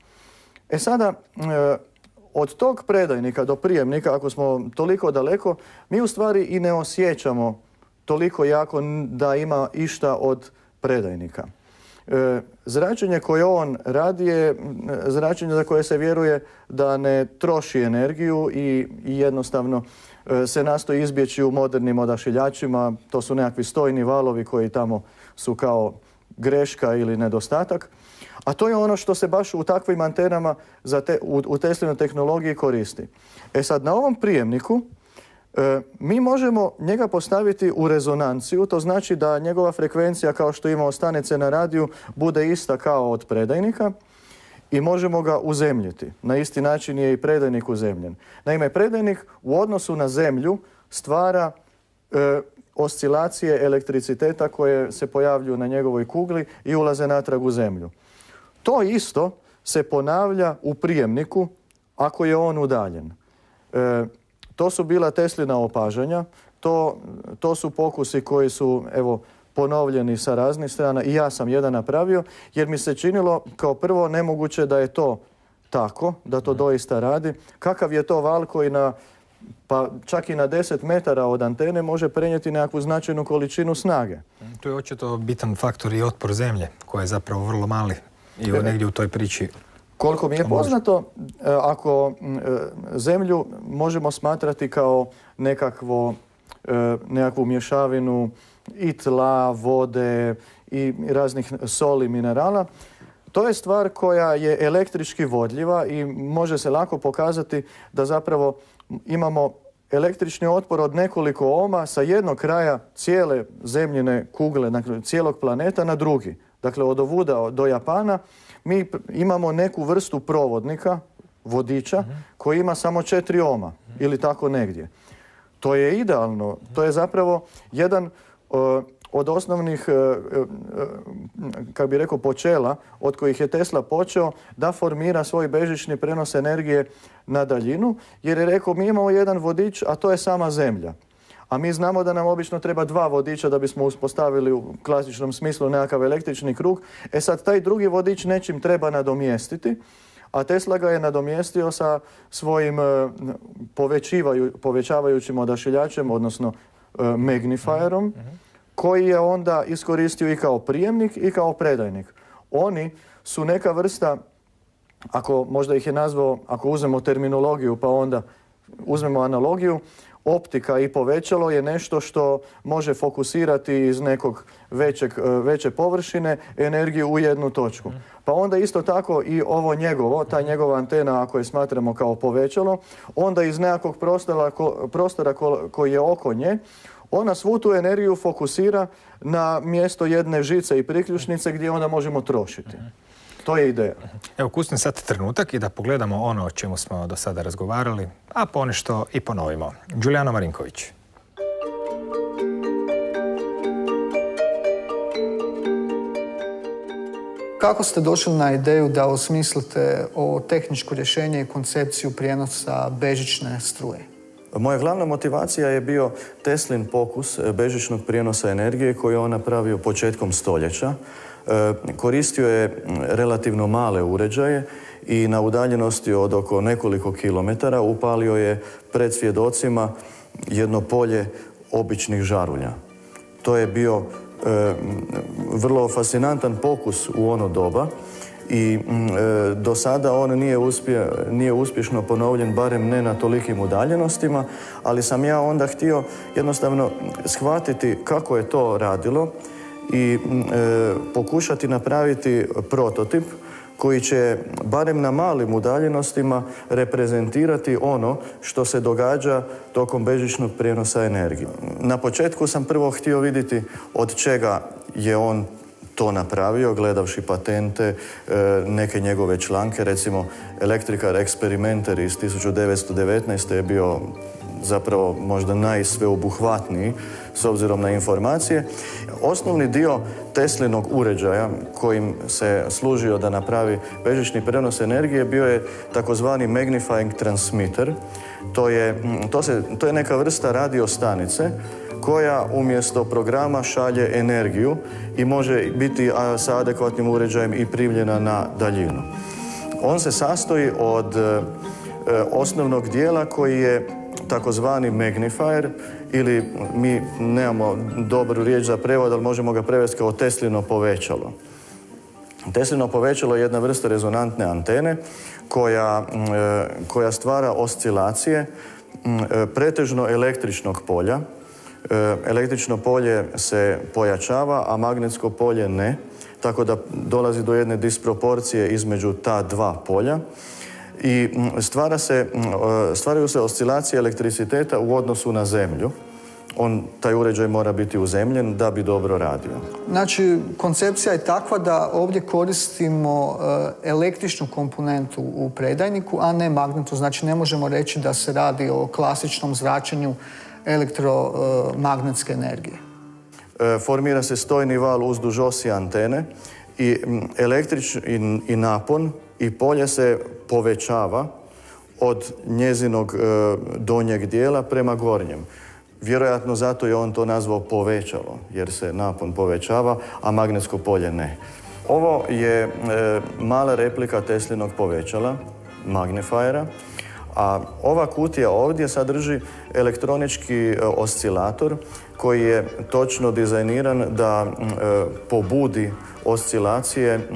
Sada, od tog predajnika do prijemnika, ako smo toliko daleko, mi u stvari i ne osjećamo toliko jako da ima išta od predajnika. Zračenje koje on radi je zračenje za koje se vjeruje da ne troši energiju i jednostavno se nastoji izbjeći u modernim odašiljačima. To su nekakvi stojni valovi koji tamo su kao greška ili nedostatak. A to je ono što se baš u takvim antenama u Teslinoj tehnologiji koristi. E sad, na ovom prijemniku mi možemo njega postaviti u rezonanciju, to znači da njegova frekvencija, kao što imamo stanice na radiju, bude ista kao od predajnika i možemo ga uzemljiti. Na isti način je i predajnik uzemljen. Naime, predajnik u odnosu na zemlju stvara oscilacije elektriciteta koje se pojavljuju na njegovoj kugli i ulaze natrag u zemlju. To isto se ponavlja u prijemniku ako je on udaljen. To su bila Teslina opažanja, to su pokusi koji su ponovljeni sa raznih strana i ja sam jedan napravio jer mi se činilo kao prvo nemoguće da je to tako, da to doista radi. Kakav je to val koji pa čak i na 10 metara od antene može prenijeti nekakvu značajnu količinu snage. Tu je očito bitan faktor i otpor zemlje koji je zapravo vrlo mali i negdje u toj priči. Koliko mi je poznato, ako zemlju možemo smatrati kao nekakvu mješavinu i tla, vode i raznih soli, minerala, to je stvar koja je električki vodljiva i može se lako pokazati da zapravo imamo električni otpor od nekoliko ohma sa jednog kraja cijele zemljine kugle, dakle cijelog planeta na drugi. Dakle, od ovuda do Japana mi imamo neku vrstu provodnika, vodiča, koji ima samo 4 ohma ili tako negdje. To je idealno. To je zapravo jedan od osnovnih, kako bi rekao, počela od kojih je Tesla počeo da formira svoj bežični prenos energije na daljinu, jer je rekao mi imamo jedan vodič, a to je sama Zemlja. A mi znamo da nam obično treba 2 vodiča da bismo uspostavili u klasičnom smislu nekakav električni krug. E sad, taj drugi vodič nečim treba nadomjestiti, a Tesla ga je nadomjestio sa svojim povećavajućim odašiljačem, odnosno magnifierom, koji je onda iskoristio i kao prijemnik i kao predajnik. Oni su neka vrsta, ako možda ih je nazvao, ako uzmemo terminologiju pa onda uzmemo analogiju, optika i povećalo je nešto što može fokusirati iz nekog veće površine energiju u jednu točku. Pa onda isto tako i ovo ta njegova antena, ako je smatramo kao povećalo, onda iz nekakvog prostora koji je oko nje, ona svu tu energiju fokusira na mjesto jedne žice i priključnice gdje onda možemo trošiti. To je ideja. Evo, kusni sad trenutak i da pogledamo ono o čemu smo do sada razgovarali, a ponešto i ponovimo. Đulijano Marinković. Kako ste došli na ideju da osmislite ovo tehničko rješenje i koncepciju prijenosa bežične struje? Moja glavna motivacija je bio Teslin pokus bežičnog prijenosa energije koji je on napravio početkom stoljeća. Koristio je relativno male uređaje i na udaljenosti od oko nekoliko kilometara upalio je pred svjedocima jedno polje običnih žarulja. To je bio vrlo fascinantan pokus u ono doba i do sada on nije uspješno ponovljen, barem ne na tolikim udaljenostima, ali sam ja onda htio jednostavno shvatiti kako je to radilo i pokušati napraviti prototip koji će barem na malim udaljenostima reprezentirati ono što se događa tokom bežičnog prijenosa energije. Na početku sam prvo htio vidjeti od čega je on to napravio, gledavši patente, neke njegove članke, recimo Electrical Experimenter iz 1919. je bio zapravo možda najsveobuhvatniji s obzirom na informacije. Osnovni dio Teslinog uređaja kojim se služio da napravi bežični prenos energije bio je takozvani magnifying transmitter. To je neka vrsta radiostanice koja umjesto programa šalje energiju i može biti sa adekvatnim uređajem i primljena na daljinu. On se sastoji od osnovnog dijela koji je takozvani magnifier, ili mi nemamo dobru riječ za prevod, ali možemo ga prevesti kao Teslino povećalo. Teslino povećalo je jedna vrsta rezonantne antene koja stvara oscilacije pretežno električnog polja. Električno polje se pojačava, a magnetsko polje ne, tako da dolazi do jedne disproporcije između ta dva polja i stvaraju se oscilacije elektriciteta u odnosu na Zemlju. Taj uređaj mora biti uzemljen da bi dobro radio. Znači, koncepcija je takva da ovdje koristimo električnu komponentu u predajniku, a ne magnetu. Znači, ne možemo reći da se radi o klasičnom zračenju elektromagnetske energije. Formira se stojni val uzduž osi antene i napon i polje se povećava od njezinog donjeg dijela prema gornjem. Vjerojatno zato je on to nazvao povećalo, jer se napon povećava, a magnetsko polje ne. Ovo je mala replika Teslinog povećala, magnifiera, a ova kutija ovdje sadrži elektronički oscilator koji je točno dizajniran da pobudi oscilacije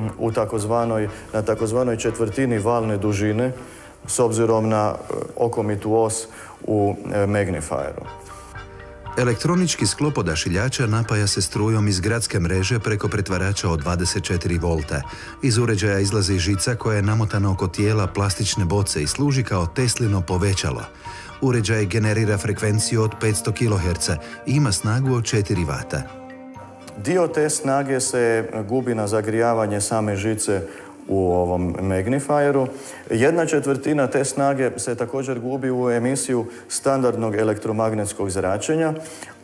na takozvanoj četvrtini valne dužine s obzirom na okomitu os u magnifieru. Elektronički sklop odašiljača napaja se strujom iz gradske mreže preko pretvarača od 24 volta. Iz uređaja izlazi žica koja je namotana oko tijela plastične boce i služi kao Teslino povećalo. Uređaj generira frekvenciju od 500 kHz i ima snagu od 4 W. Dio te snage se gubi na zagrijavanje same žice u ovom magnifieru. 1/4 te snage se također gubi u emisiju standardnog elektromagnetskog zračenja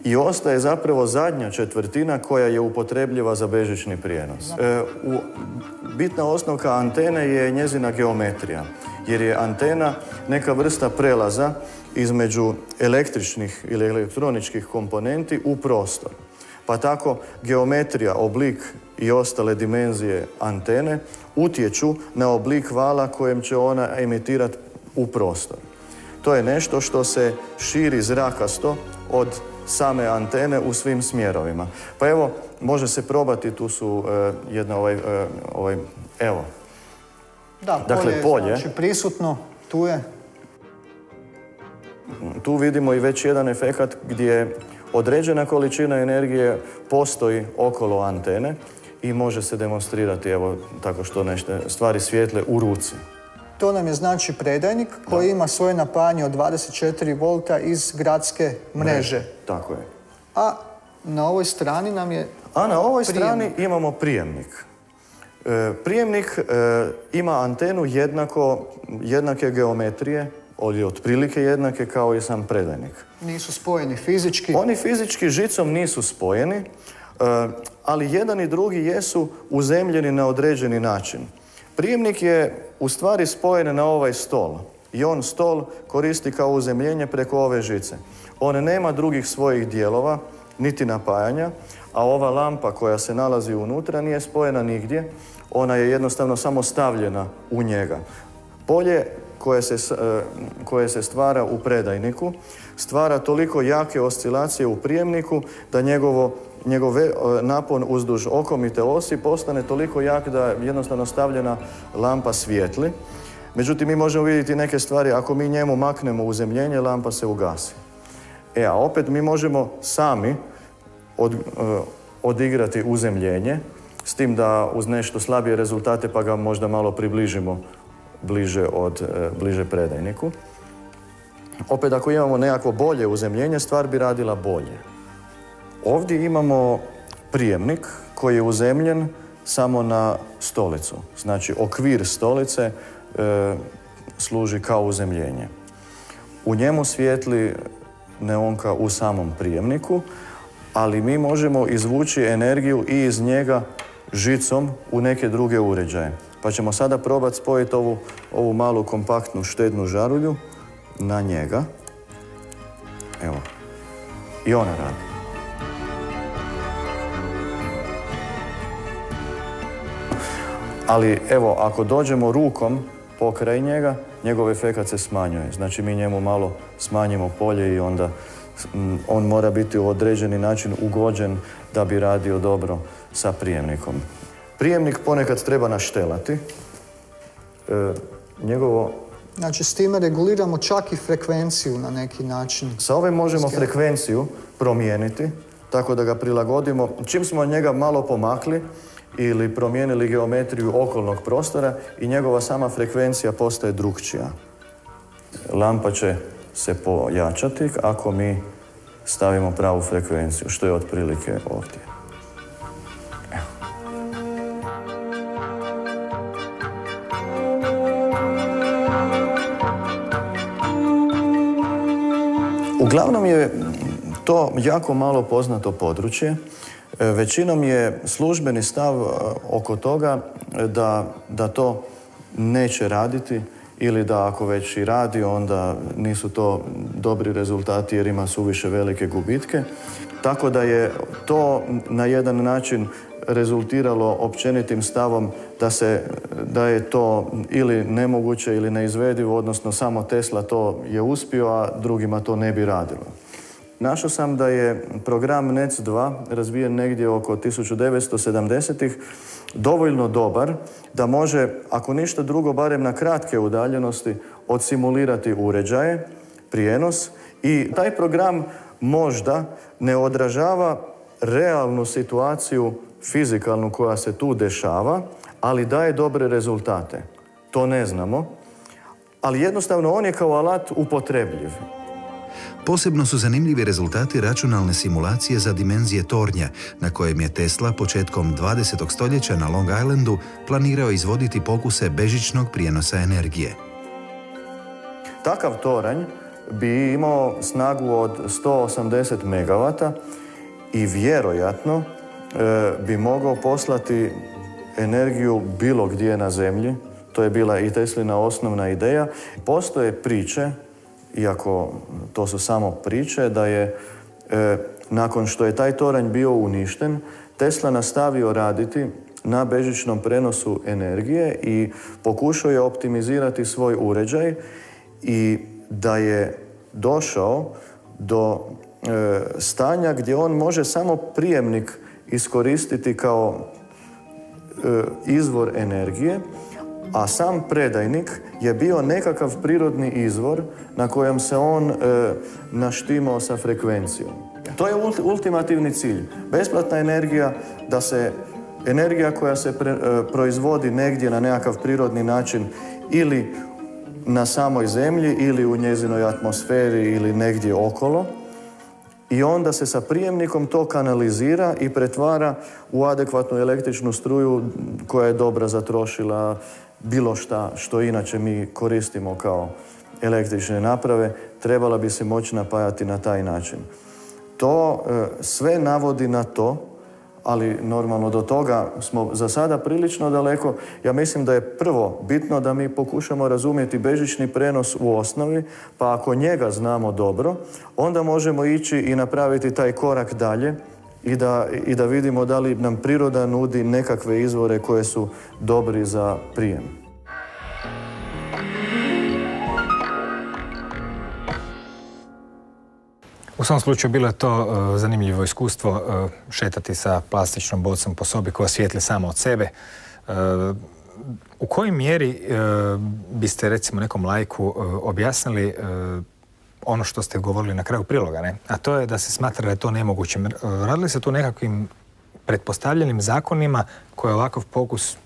i ostaje zapravo zadnja četvrtina koja je upotrebljiva za bežični prijenos. Bitna osnovka antene je njezina geometrija, jer je antena neka vrsta prelaza između električnih ili elektroničkih komponenti u prostor. Pa tako geometrija, oblik i ostale dimenzije antene utječu na oblik vala kojem će ona emitirati u prostor. To je nešto što se širi zrakasto od same antene u svim smjerovima. Pa evo, može se probati, tu su evo. Da, dakle, polje. Znači prisutno, tu je. Tu vidimo i već jedan efekat gdje određena količina energije postoji okolo antene i može se demonstrirati, evo, tako što nešto stvari svijetle u ruci. To nam je znači predajnik koji ima svoje napajanje od 24 volta iz gradske mreže. Tako je. A na ovoj strani nam je strani imamo prijemnik. Prijemnik ima antenu jednake geometrije, ali otprilike jednake kao i sam predajnik. Nisu spojeni fizički? Oni fizički žicom nisu spojeni, ali jedan i drugi jesu uzemljeni na određeni način. Prijemnik je u stvari spojen na ovaj stol i on stol koristi kao uzemljenje preko ove žice. On nema drugih svojih dijelova, niti napajanja, a ova lampa koja se nalazi unutra nije spojena nigdje, ona je jednostavno samo stavljena u njega. Polje koje se stvara u predajniku stvara toliko jake oscilacije u prijemniku da njegov napon uzduž okomite osi postane toliko jak da jednostavno stavljena lampa svijetli. Međutim, mi možemo vidjeti neke stvari, ako mi njemu maknemo uzemljenje, lampa se ugasi. A opet mi možemo sami odigrati uzemljenje, s tim da uz nešto slabije rezultate pa ga možda malo približimo bliže predajniku. Opet, ako imamo nekako bolje uzemljenje, stvar bi radila bolje. Ovdje imamo prijemnik koji je uzemljen samo na stolicu. Znači, okvir stolice služi kao uzemljenje. U njemu svijetli neonka u samom prijemniku, ali mi možemo izvući energiju i iz njega žicom u neke druge uređaje. Pa ćemo sada probati spojiti ovu malu kompaktnu štednu žarulju na njega. Evo. I ona radi. Ali evo, ako dođemo rukom pokraj njega, njegov efekat se smanjuje. Znači mi njemu malo smanjimo polje i onda on mora biti u određeni način ugođen da bi radio dobro sa prijemnikom. Prijemnik ponekad treba naštelati. Njegovo... Znači, s time reguliramo čak i frekvenciju na neki način. Sa ovim možemo frekvenciju promijeniti, tako da ga prilagodimo. Čim smo od njega malo pomakli ili promijenili geometriju okolnog prostora i njegova sama frekvencija postaje drukčija. Lampa će se pojačati ako mi stavimo pravu frekvenciju, što je otprilike ovdje. Uglavnom je to jako malo poznato područje. Većinom je službeni stav oko toga da to neće raditi ili da ako već i radi, onda nisu to dobri rezultati jer ima suviše velike gubitke. Tako da je to na jedan način rezultiralo općenitim stavom da je to ili nemoguće ili neizvedivo, odnosno samo Tesla to je uspio, a drugima to ne bi radilo. Našao sam da je program NEC2 razvijen negdje oko 1970-ih dovoljno dobar da može, ako ništa drugo, barem na kratke udaljenosti odsimulirati uređaje, prijenos, i taj program možda ne odražava realnu situaciju fizikalnu koja se tu dešava, ali daje dobre rezultate. To ne znamo, ali jednostavno on je kao alat upotrebljiv. Posebno su zanimljivi rezultati računalne simulacije za dimenzije tornja, na kojem je Tesla početkom 20. stoljeća na Long Islandu planirao izvoditi pokuse bežičnog prijenosa energije. Takav toranj bi imao snagu od 180 MW i vjerojatno bi mogao poslati energiju bilo gdje na zemlji. To je bila i Teslina osnovna ideja. Postoje priče, iako to su samo priče, da je nakon što je taj toranj bio uništen, Tesla nastavio raditi na bežičnom prenosu energije i pokušao je optimizirati svoj uređaj i da je došao do stanja gdje on može samo prijemnik iskoristiti kao izvor energije, a sam predajnik je bio nekakav prirodni izvor na kojem se on naštimao sa frekvencijom. To je ultimativni cilj. Besplatna energija, da se energija koja se proizvodi negdje na nekakav prirodni način ili na samoj zemlji ili u njezinoj atmosferi ili negdje okolo, i onda se sa prijemnikom to kanalizira i pretvara u adekvatnu električnu struju koja je dobra zatrošila bilo šta što inače mi koristimo kao električne naprave, trebala bi se moći napajati na taj način. To sve navodi na to, ali normalno do toga smo za sada prilično daleko. Ja mislim da je prvo bitno da mi pokušamo razumjeti bežični prenos u osnovi, pa ako njega znamo dobro, onda možemo ići i napraviti taj korak dalje i da vidimo da li nam priroda nudi nekakve izvore koje su dobri za prijem. U svom slučaju bilo je to zanimljivo iskustvo šetati sa plastičnom bocom po sobi koja svijetli samo od sebe. U kojoj mjeri biste recimo nekom laiku objasnili ono što ste govorili na kraju priloga, ne? A to je da se smatra da je to nemoguće. Radili se tu nekakvim pretpostavljenim zakonima koje ovakav pokus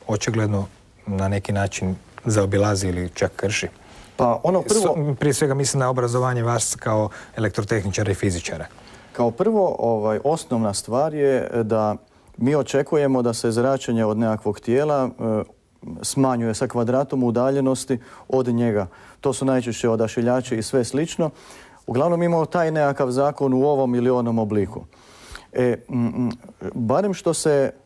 očigledno na neki način zaobilazi ili čak krši? Pa ono prvo... Prije svega mislim na obrazovanje vas kao elektrotehničara i fizičara. Kao prvo, osnovna stvar je da mi očekujemo da se zračenje od nekakvog tijela smanjuje sa kvadratom udaljenosti od njega. To su najčešće odašiljači i sve slično. Uglavnom imamo taj nekakav zakon u ovom ili onom obliku. Barem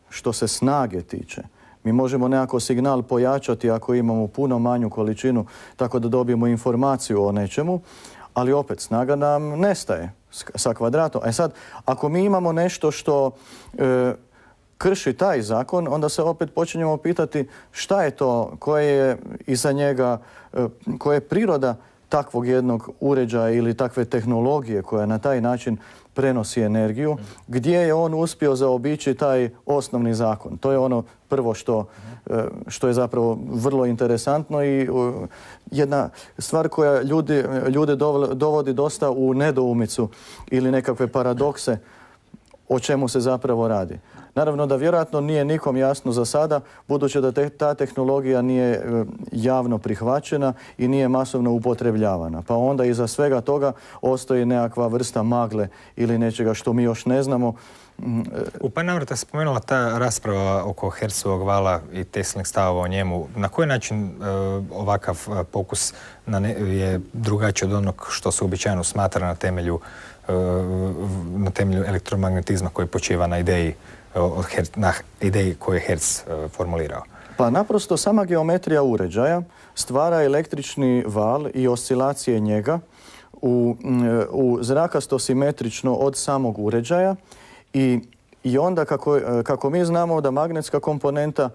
što se snage tiče, mi možemo nekako signal pojačati ako imamo puno manju količinu, tako da dobijemo informaciju o nečemu, ali opet snaga nam nestaje sa kvadratom. Sad, ako mi imamo nešto što krši taj zakon, onda se opet počinjemo pitati šta je to, koje je iza njega, koja je priroda takvog jednog uređaja ili takve tehnologije koja na taj način prenosi energiju, gdje je on uspio zaobići taj osnovni zakon. To je ono prvo što je zapravo vrlo interesantno i jedna stvar koja ljude dovodi dosta u nedoumicu ili nekakve paradokse o čemu se zapravo radi. Naravno da vjerojatno nije nikom jasno za sada, budući da ta tehnologija nije javno prihvaćena i nije masovno upotrebljavana. Pa onda iza svega toga ostoji nekakva vrsta magle ili nečega što mi još ne znamo. U par navrata spomenula ta rasprava oko Hertzovog vala i Teslinih stavova o njemu. Na koji način ovakav pokus je drugačiji od onog što se uobičajeno smatra na temelju elektromagnetizma koji počiva na ideji koju je Hertz formulirao? Pa naprosto sama geometrija uređaja stvara električni val i oscilacije njega u zrakasto simetrično od samog uređaja i onda kako mi znamo da magnetska komponenta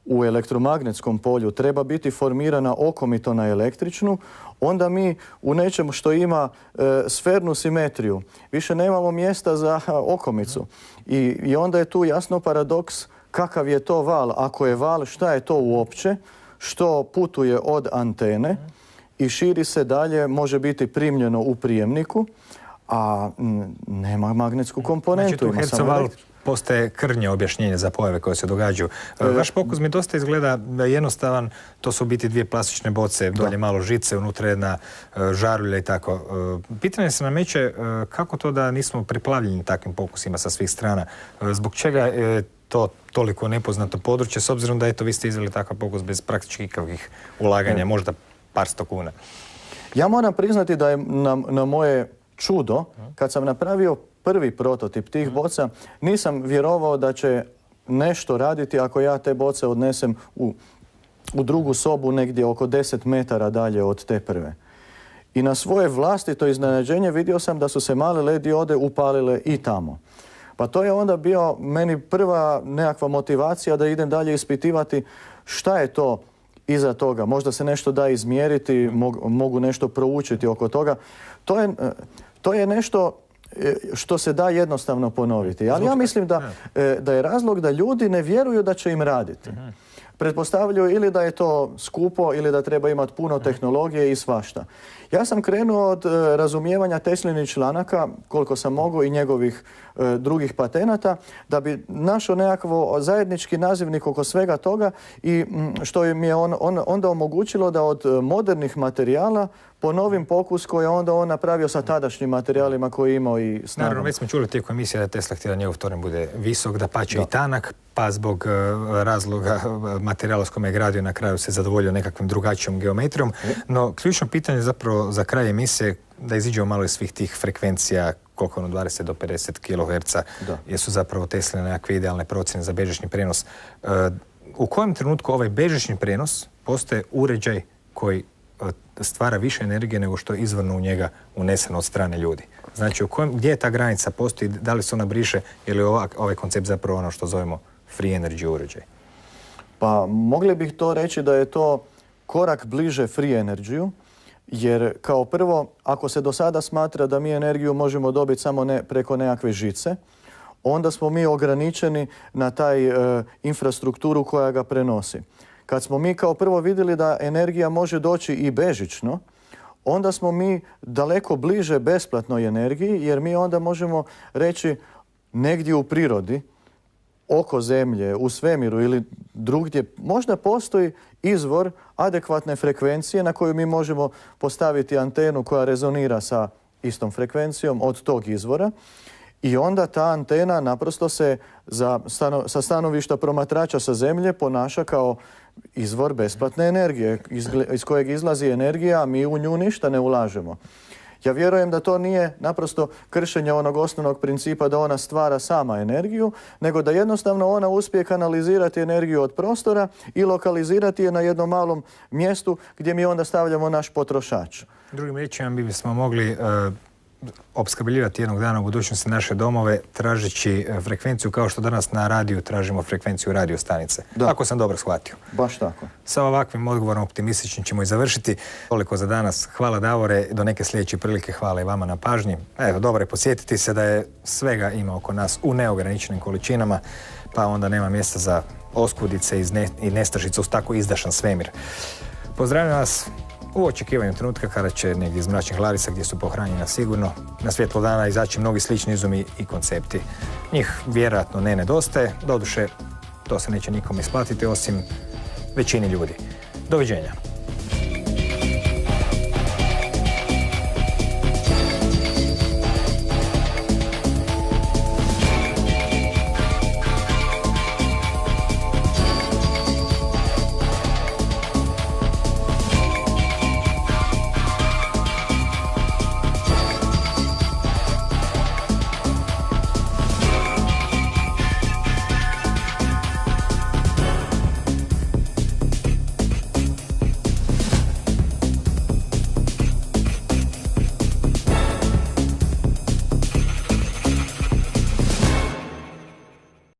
u elektromagnetskom polju treba biti formirana okomito na električnu, onda mi u nečemu što ima sfernu simetriju više nemamo mjesta za okomicu. I onda je tu jasno paradoks kakav je to val. Ako je val, šta je to uopće? Što putuje od antene i širi se dalje, može biti primljeno u prijemniku, a nema magnetsku komponentu. Znači tu Hertzov val postaje krnje objašnjenje za pojave koje se događaju. Vaš pokus mi dosta izgleda jednostavan. To su u biti dvije plastične boce, dolje malo žice, unutra jedna žarulja i tako. Pitanje se nameće kako to da nismo priplavljeni takvim pokusima sa svih strana. Zbog čega je to toliko nepoznato područje, s obzirom da vi ste izveli takav pokus bez praktički ikakvih ulaganja, možda par sto kuna? Ja moram priznati da je na moje čudo, kad sam napravio prvi prototip tih boca, nisam vjerovao da će nešto raditi ako ja te boce odnesem u drugu sobu negdje oko 10 metara dalje od te prve. I na svoje vlastito iznenađenje vidio sam da su se male LED diode upalile i tamo. Pa to je onda bio meni prva nekakva motivacija da idem dalje ispitivati šta je to iza toga. Možda se nešto da izmjeriti, mogu nešto proučiti oko toga. To je nešto što se da jednostavno ponoviti. Ali ja mislim da je razlog da ljudi ne vjeruju da će im raditi. Pretpostavljaju ili da je to skupo ili da treba imati puno tehnologije i svašta. Ja sam krenuo od razumijevanja Teslinih članaka, koliko sam mogao, i njegovih drugih patenata, da bi našao nekakvo zajednički nazivnik oko svega toga i što mi je onda omogućilo da od modernih materijala ponovim pokus koji je onda on napravio sa tadašnjim materijalima koji je imao i snagom. Naravno, već smo čuli tijekom emisije da Tesla htjela njegov toranj bude visok, da pače i tanak, pa zbog razloga materijala s kojim je gradio na kraju se zadovoljio nekakvim drugačijom geometrijom. No, ključno pitanje zapravo za kraj emisije, da iziđemo malo iz svih tih frekvencija, koliko ono 20 do 50 kHz, jesu zapravo Tesla nekakve idealne procjene za bežični prenos. U kojem trenutku ovaj bežični prenos postaje uređaj koji stvara više energije nego što je izvorno u njega uneseno od strane ljudi? Znači, gdje je ta granica postoji, da li se ona briše ili je ovaj koncept zapravo ono što zovemo free energy uređaj? Pa mogli bih to reći da je to korak bliže free energy-u, jer kao prvo, ako se do sada smatra da mi energiju možemo dobiti samo preko nekakve žice, onda smo mi ograničeni na taj infrastrukturu koja ga prenosi. Kad smo mi kao prvo vidjeli da energija može doći i bežično, onda smo mi daleko bliže besplatnoj energiji, jer mi onda možemo reći negdje u prirodi, oko Zemlje, u svemiru ili drugdje, možda postoji izvor adekvatne frekvencije na koju mi možemo postaviti antenu koja rezonira sa istom frekvencijom od tog izvora. I onda ta antena naprosto se sa stanovišta promatrača sa Zemlje ponaša kao izvor besplatne energije iz kojeg izlazi energija, a mi u nju ništa ne ulažemo. Ja vjerujem da to nije naprosto kršenje onog osnovnog principa da ona stvara sama energiju, nego da jednostavno ona uspije kanalizirati energiju od prostora i lokalizirati je na jednom malom mjestu gdje mi onda stavljamo naš potrošač. Drugim riječima, mi bismo mogli opskrbljivati jednog dana u budućnosti naše domove tražeći frekvenciju kao što danas na radiju tražimo frekvenciju radio stanice. Ako sam dobro shvatio. Baš tako. Sa ovakvim odgovorom optimističnim ćemo i završiti. Toliko za danas. Hvala Davore. Do neke sljedeće prilike hvala i vama na pažnji. Evo, dobro je podsjetiti se da je svega ima oko nas u neograničenim količinama, pa onda nema mjesta za oskudice i nestašice uz tako izdašan svemir. Pozdravljam vas u očekivanju trenutka kada će negdje iz mračnih Larisa, gdje su pohranjena sigurno, na svjetlo dana izaći mnogi slični izumi i koncepti. Njih vjerojatno ne nedostaje, doduše to se neće nikome isplatiti osim većini ljudi. Doviđenja.